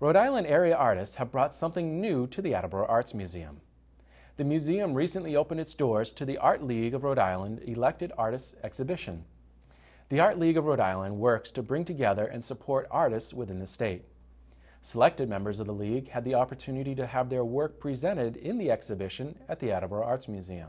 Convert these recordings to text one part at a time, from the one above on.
Rhode Island area artists have brought something new to the Attleboro Arts Museum. The museum recently opened its doors to the Art League of Rhode Island Elected Artists Exhibition. The Art League of Rhode Island works to bring together and support artists within the state. Selected members of the League had the opportunity to have their work presented in the exhibition at the Attleboro Arts Museum.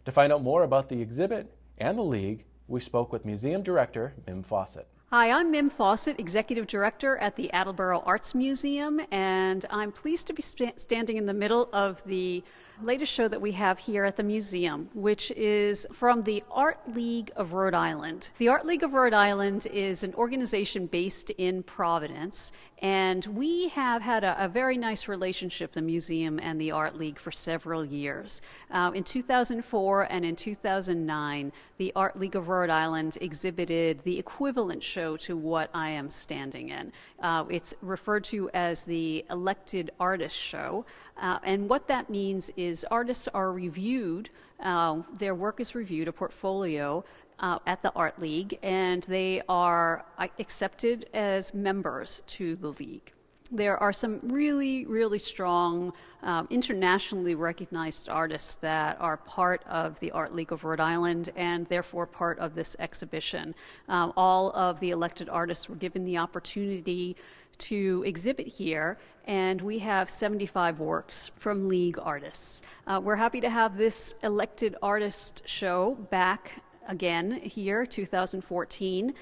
To find out more about the exhibit and the League, we spoke with Museum Director Mim Fawcett. Hi, I'm Mim Fawcett, Executive Director at the Attleboro Arts Museum, and I'm pleased to be standing in the middle of the latest show that we have here at the museum, which is from the Art League of Rhode Island. The Art League of Rhode Island is an organization based in Providence, and we have had a very nice relationship, the museum and the Art League, for several years. In 2004 and in 2009, the Art League of Rhode Island exhibited the equivalent show to what I am standing in. It's referred to as the Elected Artist Show, and what that means is artists are reviewed, their work is reviewed, a portfolio, at the Art League, and they are accepted as members to the League. There are some really, really strong, internationally recognized artists that are part of the Art League of Rhode Island and therefore part of this exhibition. All of the elected artists were given the opportunity to exhibit here, and we have 75 works from League artists. We're happy to have this Elected Artist Show back again here, 2014.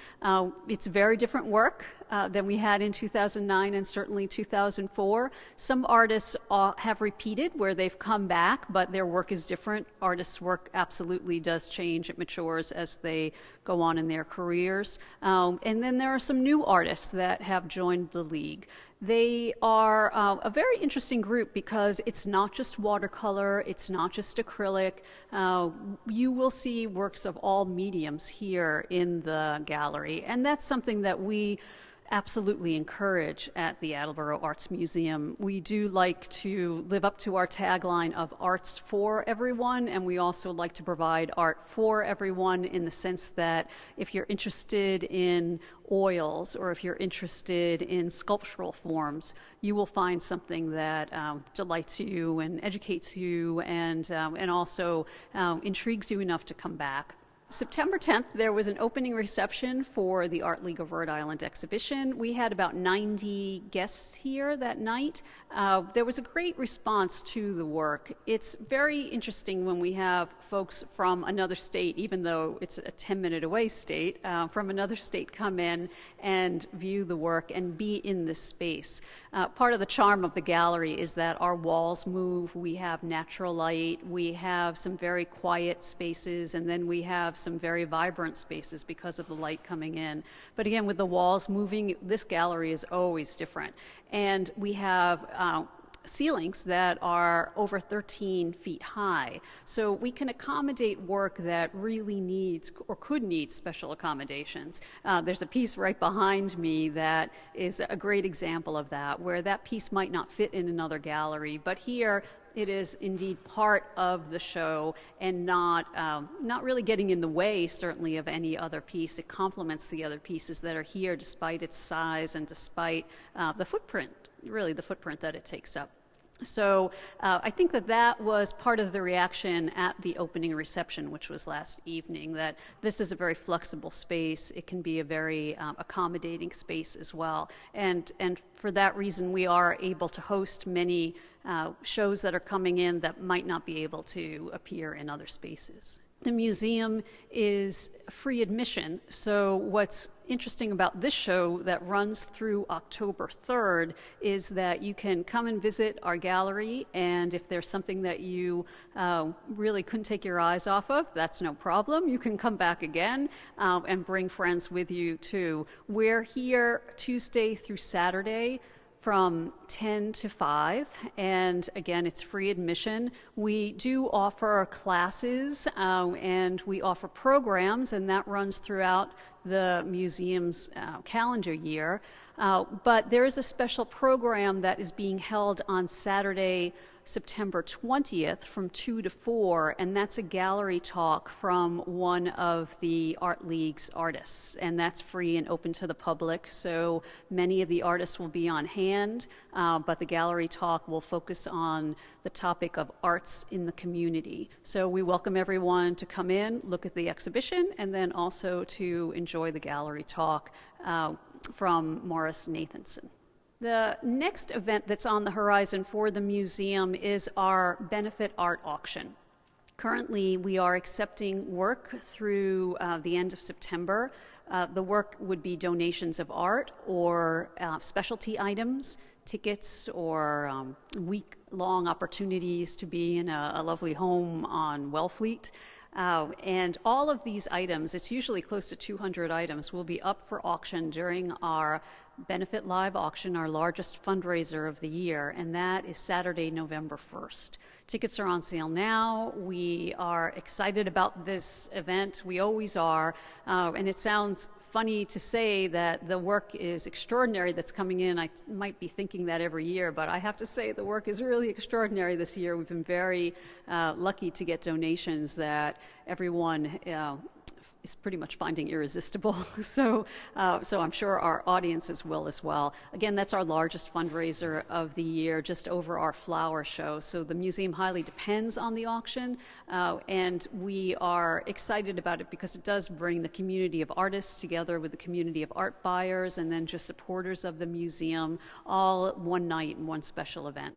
It's very different work than we had in 2009 and certainly 2004. Some artists have repeated where they've come back, but their work is different. Artists' work absolutely does change. It matures as they go on in their careers. And then there are some new artists that have joined the League. They are a very interesting group because it's not just watercolor, it's not just acrylic. You will see works of all mediums here in the gallery, and that's something that we absolutely encourage at the Attleboro Arts Museum. We do like to live up to our tagline of arts for everyone, and we also like to provide art for everyone in the sense that if you're interested in oils or if you're interested in sculptural forms, you will find something that delights you and educates you and also intrigues you enough to come back. September 10th, there was an opening reception for the Art League of Rhode Island exhibition. We had about 90 guests here that night. There was a great response to the work. It's very interesting when we have folks from another state, even though it's a 10-minute away state, from another state come in and view the work and be in this space. Part of the charm of the gallery is that our walls move, we have natural light, we have some very quiet spaces, and then we have some very vibrant spaces because of the light coming in. But again, with the walls moving, this gallery is always different. And we have ceilings that are over 13 feet high. So we can accommodate work that really needs or could need special accommodations. There's a piece right behind me that is a great example of that, where that piece might not fit in another gallery, but here it is indeed part of the show and not really getting in the way, certainly, of any other piece. It complements the other pieces that are here despite its size and despite the footprint that it takes up. So I think that was part of the reaction at the opening reception, which was last evening, that this is a very flexible space. It can be a very accommodating space as well. And for that reason, we are able to host many shows that are coming in that might not be able to appear in other spaces. The museum is free admission, so what's interesting about this show that runs through October 3rd is that you can come and visit our gallery, and if there's something that you really couldn't take your eyes off of, that's no problem. You can come back again and bring friends with you too. We're here Tuesday through Saturday from 10 to 5, and again, it's free admission. We do offer classes and we offer programs, and that runs throughout the museum's calendar year. But there is a special program that is being held on Saturday, September 20th from 2 to 4, and that's a gallery talk from one of the Art League's artists, and that's free and open to the public, so many of the artists will be on hand, but the gallery talk will focus on the topic of arts in the community. So we welcome everyone to come in, look at the exhibition, and then also to enjoy the gallery talk from Morris Nathanson. The next event that's on the horizon for the museum is our benefit art auction. Currently, we are accepting work through the end of September. The work would be donations of art or specialty items, tickets, or week-long opportunities to be in a lovely home on Wellfleet. And all of these items, it's usually close to 200 items, will be up for auction during our Benefit Live auction, our largest fundraiser of the year, and that is Saturday, November 1st. Tickets are on sale now. We are excited about this event. We always are. And it sounds funny to say that the work is extraordinary that's coming in. I might be thinking that every year, but I have to say the work is really extraordinary this year. We've been very lucky to get donations that everyone is pretty much finding irresistible. So I'm sure our audiences will as well. Again, that's our largest fundraiser of the year, just over our flower show. So the museum highly depends on the auction, and we are excited about it because it does bring the community of artists together with the community of art buyers and then just supporters of the museum, all one night in one special event.